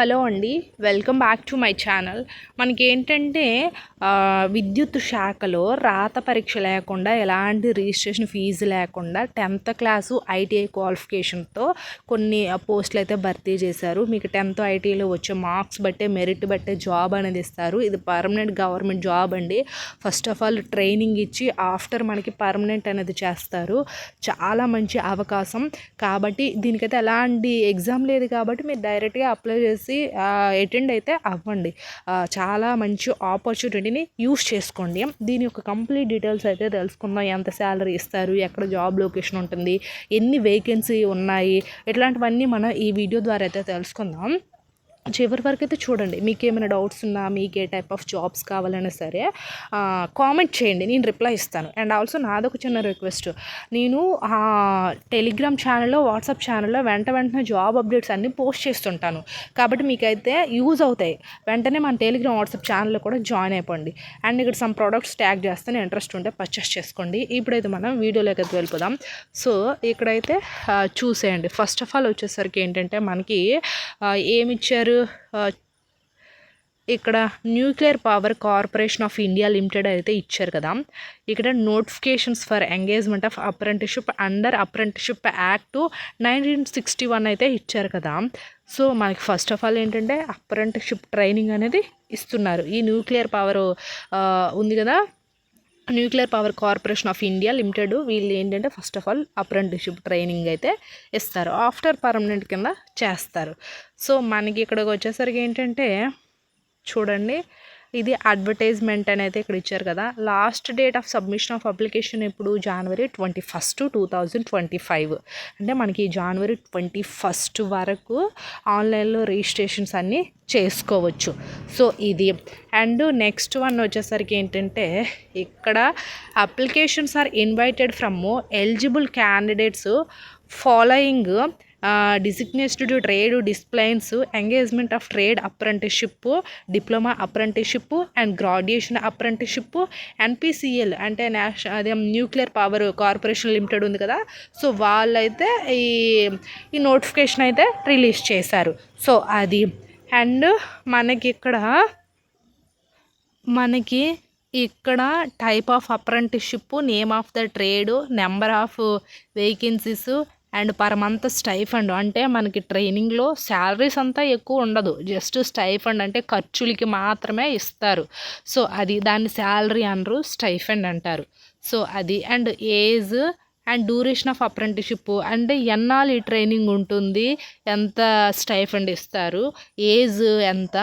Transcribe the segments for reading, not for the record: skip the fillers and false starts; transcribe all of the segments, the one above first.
Hello అండి, welcome back to my channel. మనకేంటంటే విద్యుత్ శాఖలో రాత పరీక్ష లేకుండా, ఎలాంటి రిజిస్ట్రేషన్ ఫీజు లేకుండా 10th క్లాసు ఐటీఐ క్వాలిఫికేషన్తో కొన్ని పోస్టులు అయితే భర్తీ చేశారు. మీకు 10th ఐటీఐలో వచ్చే మార్క్స్ బట్టే, మెరిట్ బట్టే జాబ్ అనేది ఇస్తారు. ఇది పర్మనెంట్ గవర్నమెంట్ జాబ్ అండి. ఫస్ట్ ఆఫ్ ఆల్ ట్రైనింగ్ ఇచ్చి ఆఫ్టర్ మనకి పర్మనెంట్ అనేది చేస్తారు. చాలా మంచి అవకాశం కాబట్టి దీనికైతే ఎలాంటి ఎగ్జామ్ లేదు కాబట్టి మీరు డైరెక్ట్గా అప్లై చేసి అటెండ్ అయితే అవ్వండి. చాలా మంచి ఆపర్చునిటీని యూస్ చేసుకోండి. దీని యొక్క కంప్లీట్ డీటెయిల్స్ అయితే తెలుసుకుందాం. ఎంత శాలరీ ఇస్తారు, ఎక్కడ జాబ్ లొకేషన్ ఉంటుంది, ఎన్ని వేకెన్సీ ఉన్నాయి, ఇట్లాంటివన్నీ మనం ఈ వీడియో ద్వారా అయితే తెలుసుకుందాం. చివరి వరకు అయితే చూడండి. మీకు ఏమైనా డౌట్స్ ఉన్నా, మీకు ఏ టైప్ ఆఫ్ జాబ్స్ కావాలన్నా సరే కామెంట్ చేయండి, నేను రిప్లై ఇస్తాను. అండ్ ఆల్సో నాదొక చిన్న రిక్వెస్ట్, నేను టెలిగ్రామ్ ఛానల్లో, వాట్సాప్ ఛానల్లో వెంటనే జాబ్ అప్డేట్స్ అన్నీ పోస్ట్ చేస్తుంటాను. కాబట్టి మీకైతే యూజ్ అవుతాయి. వెంటనే మన టెలిగ్రామ్, వాట్సాప్ ఛానల్లో కూడా జాయిన్ అయిపోండి. అండ్ ఇక్కడ సమ్ ప్రోడక్ట్స్ ట్యాగ్ చేస్తే ఇంట్రెస్ట్ ఉంటే పర్చేస్ చేసుకోండి. ఇప్పుడైతే మనం వీడియోలోకి అయితే వెళ్ళిపోదాం. సో ఇక్కడైతే చూసేయండి. ఫస్ట్ ఆఫ్ ఆల్ వచ్చేసరికి ఏంటంటే మనకి ఏమిచ్చారు, ఇక్కడ nuclear power corporation of India limited అయితే ఇచ్చారు కదా. ఇక్కడ notifications for engagement of apprenticeship under apprenticeship act 1961 అయితే ఇచ్చారు కదా. సో మనకి ఫస్ట్ ఆఫ్ ఆల్ ఏంటంటే అప్రెంటిస్షిప్ ట్రైనింగ్ అనేది ఇస్తున్నారు. ఈ న్యూక్లియర్ పవర్ ఉంది కదా, nuclear power corporation of India limited, వీళ్ళు ఏంటంటే first of all apprenticeship training అయితే ఇస్తారు. ఆఫ్టర్ పర్మనెంట్ కింద చేస్తారు. సో మనకి ఇక్కడికి వచ్చేసరికి ఏంటంటే చూడండి, ఇది అడ్వర్టైజ్మెంట్ అనేది ఇక్కడ ఇచ్చారు కదా. Last date of submission of application ఇప్పుడు January 21, 2025. అంటే మనకి January 21 వరకు ఆన్లైన్లో రిజిస్ట్రేషన్స్ అన్నీ చేసుకోవచ్చు. సో ఇది. అండ్ నెక్స్ట్ వన్ వచ్చేసరికి ఏంటంటే ఇక్కడ applications are invited from eligible candidates following designation to trade disciplines, engagement of trade apprenticeship, diploma apprenticeship and graduation apprenticeship, NPCL అంటే అదే న్యూక్లియర్ పవర్ కార్పొరేషన్ లిమిటెడ్ ఉంది కదా. సో వాళ్ళైతే ఈ నోటిఫికేషన్ అయితే రిలీజ్ చేశారు. సో అది. అండ్ మనకి ఇక్కడ type of apprenticeship, name of the trade, number of vacancies and per month stipend. అంటే మనకి ట్రైనింగ్లో శాలరీస్ అంతా ఎక్కువ ఉండదు, జస్ట్ స్టైఫండ్ అంటే ఖర్చులకి మాత్రమే ఇస్తారు. సో అది, దాన్ని శాలరీ అనరు, స్టైఫండ్ అంటారు. సో అది. And age and duration of apprenticeship అంటే ఎన్నాళ్ళు ఈ ట్రైనింగ్ ఉంటుంది, ఎంత స్టైఫండ్ ఇస్తారు, ఏజ్ ఎంత,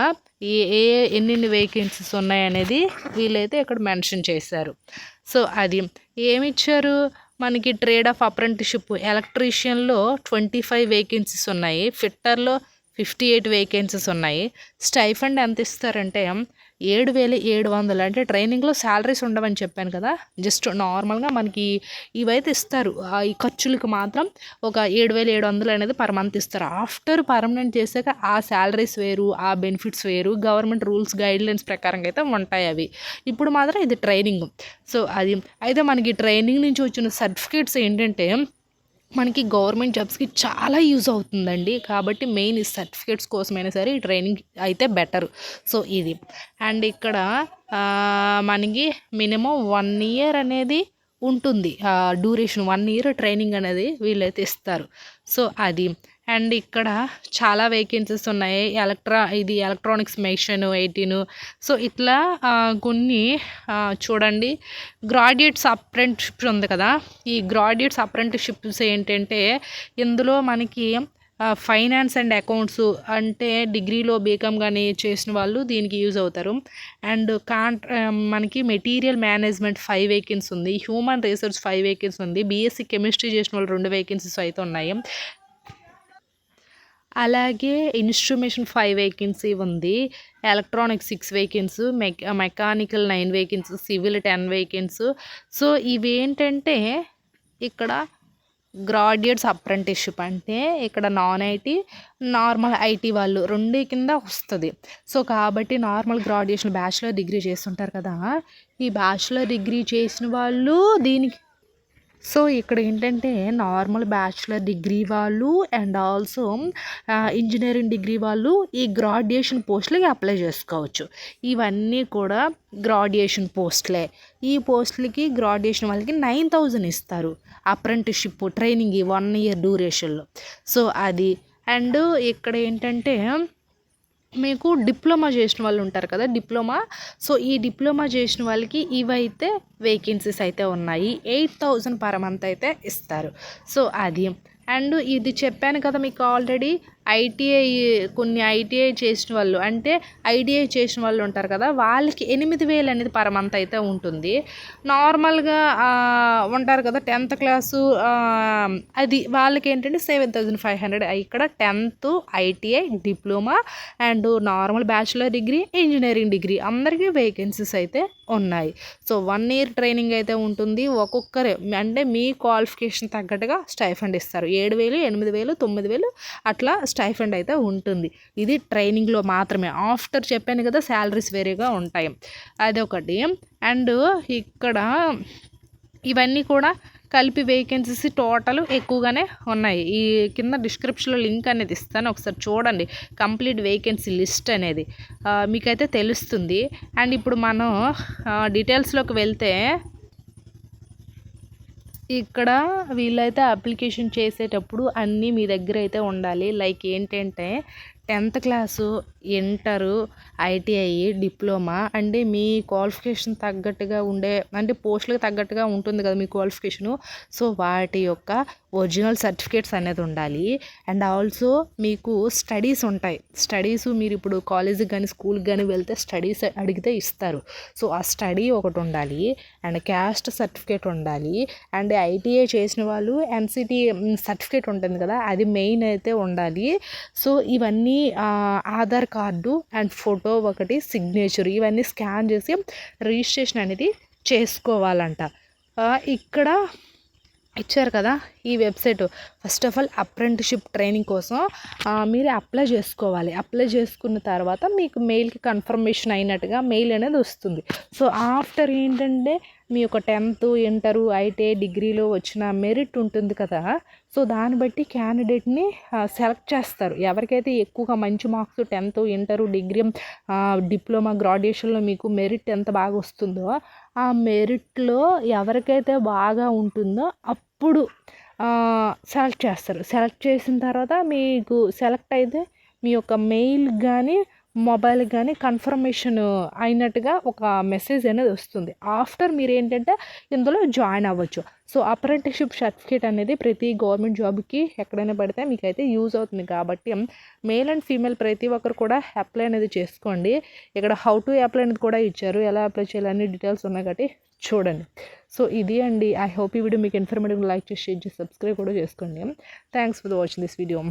ఎన్ని వేకెన్సీస్ ఉన్నాయనేది వీళ్ళైతే ఇక్కడ మెన్షన్ చేశారు. సో అది. ఏమిచ్చారు మనకి ట్రేడ్ ఆఫ్ అప్రెంటిస్షిప్, ఎలక్ట్రీషియన్లో 25 వేకెన్సీస్ ఉన్నాయి, ఫిట్టర్లో 58 వేకెన్సీస్ ఉన్నాయి. స్టైఫండ్ ఎంత ఇస్తారంటే 7,700. అంటే ట్రైనింగ్లో శాలరీస్ ఉండవని చెప్పాను కదా, జస్ట్ నార్మల్గా మనకి ఇవైతే ఇస్తారు. ఈ ఖర్చులకు మాత్రం ఒక 7,700 అనేది పర్ మంత్ ఇస్తారు. ఆఫ్టర్ పర్మనెంట్ చేసాక ఆ శాలరీస్ వేరు, ఆ బెనిఫిట్స్ వేరు, గవర్నమెంట్ రూల్స్ గైడ్లైన్స్ ప్రకారంగా అయితే ఉంటాయి అవి. ఇప్పుడు మాత్రం ఇది ట్రైనింగ్. సో అది. అయితే మనకి ట్రైనింగ్ నుంచి వచ్చిన సర్టిఫికేట్స్ ఏంటంటే మనకి గవర్నమెంట్ జాబ్స్కి చాలా యూజ్ అవుతుందండి. కాబట్టి మెయిన్ ఈ సర్టిఫికేట్స్ కోసమైనా సరే ఈ ట్రైనింగ్ అయితే బెటర్. సో ఇది. అండ్ ఇక్కడ మనకి మినిమం 1 year అనేది ఉంటుంది, డ్యూరేషన్ 1 year ట్రైనింగ్ అనేది వీళ్ళైతే ఇస్తారు. సో అది. అండ్ ఇక్కడ చాలా వేకెన్సీస్ ఉన్నాయి. ఇది ఎలక్ట్రానిక్స్ మెషిన్ 18. సో ఇట్లా కొన్ని చూడండి. గ్రాడ్యుయేట్స్ అప్రెంటిస్షిప్ ఉంది కదా, ఈ గ్రాడ్యుయేట్స్ అప్రెంటిస్షిప్స్ ఏంటంటే ఇందులో మనకి ఫైనాన్స్ అండ్ అకౌంట్స్ అంటే డిగ్రీలో బీకామ్ కానీ చేసిన వాళ్ళు దీనికి యూజ్ అవుతారు. అండ్ మనకి మెటీరియల్ మేనేజ్మెంట్ 5 వేకెన్సీ ఉంది, హ్యూమన్ రిసోర్స్ 5 వేకెన్సీ ఉంది, బీఎస్సీ కెమిస్ట్రీ చేసిన వాళ్ళు 2 వేకెన్సీస్ అయితే ఉన్నాయి. అలాగే ఇన్స్ట్రుమేషన్ 5 వేకెన్సీ ఉంది, electronics 6 vacancy, mechanical 9 vacancy, civil 10 vacancy. So ఇవేంటంటే ఇక్కడ గ్రాడ్యుయేట్స్ అప్రెంటిస్షిప్ అంటే ఇక్కడ నాన్ ఐటీ, నార్మల్ ఐటీ వాళ్ళు 2 కింద వస్తుంది. సో కాబట్టి నార్మల్ గ్రాడ్యుయేషన్ బ్యాచిలర్ డిగ్రీ చేస్తుంటారు కదా, ఈ బ్యాచిలర్ డిగ్రీ చేసిన వాళ్ళు దీనికి సో ఇక్కడ ఏంటంటే నార్మల్ బ్యాచిలర్ డిగ్రీ వాళ్ళు అండ్ ఆల్సో ఇంజనీరింగ్ డిగ్రీ వాళ్ళు ఈ గ్రాడ్యుయేషన్ పోస్టులకి అప్లై చేసుకోవచ్చు. ఇవన్నీ కూడా గ్రాడ్యుయేషన్ పోస్టులే. ఈ పోస్టులకి గ్రాడ్యుయేషన్ వాళ్ళకి 9,000 ఇస్తారు అప్రెంటిస్షిప్ ట్రైనింగ్ 1 year డ్యూరేషన్లో. సో అది అండ్ ఇక్కడ ఏంటంటే మీకు డిప్లొమా చేసిన వాళ్ళు ఉంటారు కదా, డిప్లొమా. సో ఈ డిప్లొమా చేసిన వాళ్ళకి ఇవైతే వేకెన్సీస్ అయితే ఉన్నాయి. 8,000 పర్ మంత్ అయితే ఇస్తారు. సో అది అండ్ ఇది చెప్పాను కదా మీకు ఆల్రెడీ ఐటీఐ కొన్ని ఐటీఐ చేసిన వాళ్ళు అంటే ఐడిఐ చేసిన వాళ్ళు ఉంటారు కదా, వాళ్ళకి 8,000 అనేది పర్ మంత్ అయితే ఉంటుంది. నార్మల్గా ఉంటారు కదా 10th క్లాసు అది వాళ్ళకి ఏంటంటే 7,500. ఇక్కడ 10th ITI diploma and normal bachelor degree engineering degree అందరికీ వేకెన్సీస్ అయితే ఉన్నాయి. సో 1 year ట్రైనింగ్ అయితే ఉంటుంది. ఒక్కొక్కరే అంటే మీ క్వాలిఫికేషన్ తగ్గట్టుగా స్టైఫండ్ ఇస్తారు. 7,000 8,000 9,000 అట్లా స్టైఫండ్ అయితే ఉంటుంది. ఇది ట్రైనింగ్లో మాత్రమే. ఆఫ్టర్ చెప్పాను కదా శాలరీస్ వేరేగా ఉంటాయి, అదొకటి. అండ్ ఇక్కడ ఇవన్నీ కూడా కలిపి వేకెన్సీస్ టోటల్ ఎక్కువగానే ఉన్నాయి. ఈ కింద డిస్క్రిప్షన్లో లింక్ అనేది ఇస్తాను, ఒకసారి చూడండి కంప్లీట్ వేకెన్సీ లిస్ట్ అనేది మీకైతే తెలుస్తుంది. అండ్ ఇప్పుడు మనం డీటెయిల్స్లోకి వెళ్తే ఇక్కడ వీళ్ళైతే అప్లికేషన్ చేసేటప్పుడు అన్నీ మీ దగ్గర అయితే ఉండాలి. లైక్ ఏంటంటే 10th class, inter, ITI, diploma అంటే మీ క్వాలిఫికేషన్ తగ్గట్టుగా ఉండే అంటే పోస్టులకు తగ్గట్టుగా ఉంటుంది కదా మీ క్వాలిఫికేషను. సో వాటి యొక్క ఒరిజినల్ సర్టిఫికేట్స్ అనేది ఉండాలి. అండ్ ఆల్సో మీకు స్టడీస్ ఉంటాయి. స్టడీస్ మీరు ఇప్పుడు కాలేజీకి కానీ స్కూల్కి కానీ వెళ్తే స్టడీస్ అడిగితే ఇస్తారు. సో ఆ స్టడీ ఒకటి ఉండాలి. అండ్ క్యాస్ట్ సర్టిఫికేట్ ఉండాలి. అండ్ ఐటీఐ చేసిన వాళ్ళు ఎన్సిటీ సర్టిఫికేట్ ఉంటుంది కదా, అది మెయిన్ అయితే ఉండాలి. సో ఇవన్నీ ఆధార్ కార్డు అండ్ ఫోటో ఒకటి, సిగ్నేచర్, ఇవన్నీ స్కాన్ చేసి రిజిస్ట్రేషన్ అనేది చేసుకోవాలంట. ఇక్కడ ఇచ్చారు కదా ఈ website. First of all apprenticeship training కోసం మీరు అప్లై చేసుకోవాలి. అప్లై చేసుకున్న తర్వాత మీకు మెయిల్కి కన్ఫర్మేషన్ అయినట్టుగా మెయిల్ అనేది వస్తుంది. సో ఆఫ్టర్ ఏంటంటే మీ యొక్క 10th ఇంటరు ఐటీఐ డిగ్రీలో వచ్చిన మెరిట్ ఉంటుంది కదా, సో దాన్ని బట్టి క్యాండిడేట్ని సెలెక్ట్ చేస్తారు. ఎవరికైతే ఎక్కువగా మంచి marks 10th inter degree diploma గ్రాడ్యుయేషన్లో మీకు మెరిట్ ఎంత బాగా వస్తుందో ఆ మెరిట్లో ఎవరికైతే బాగా ఉంటుందో అప్పుడు సెలెక్ట్ చేస్తారు. సెలెక్ట్ చేసిన తర్వాత మీకు సెలెక్ట్ అయితే మీ యొక్క మెయిల్ కానీ మొబైల్కి కానీ కన్ఫర్మేషన్ అయినట్టుగా ఒక మెసేజ్ అనేది వస్తుంది. ఆఫ్టర్ మీరు ఏంటంటే ఇందులో జాయిన్ అవ్వచ్చు. సో అప్రెంటిస్షిప్ సర్టిఫికేట్ అనేది ప్రతి గవర్నమెంట్ జాబ్కి ఎక్కడైనా పడితే మీకైతే యూజ్ అవుతుంది. కాబట్టి మేల్ అండ్ ఫీమేల్ ప్రతి ఒక్కరు కూడా అప్లై అనేది చేసుకోండి. ఇక్కడ హౌ టు అప్లై అనేది కూడా ఇచ్చారు, ఎలా అప్లై చేయాలని డీటెయిల్స్ ఉన్నాయి కాబట్టి చూడండి. సో ఇది అండి. ఐ హోప్ ఈ వీడియో మీకు ఇన్ఫర్మేటివ్, లైక్ చేసి షేర్ చేసి సబ్స్క్రైబ్ కూడా చేసుకోండి. Thanks for watching this video.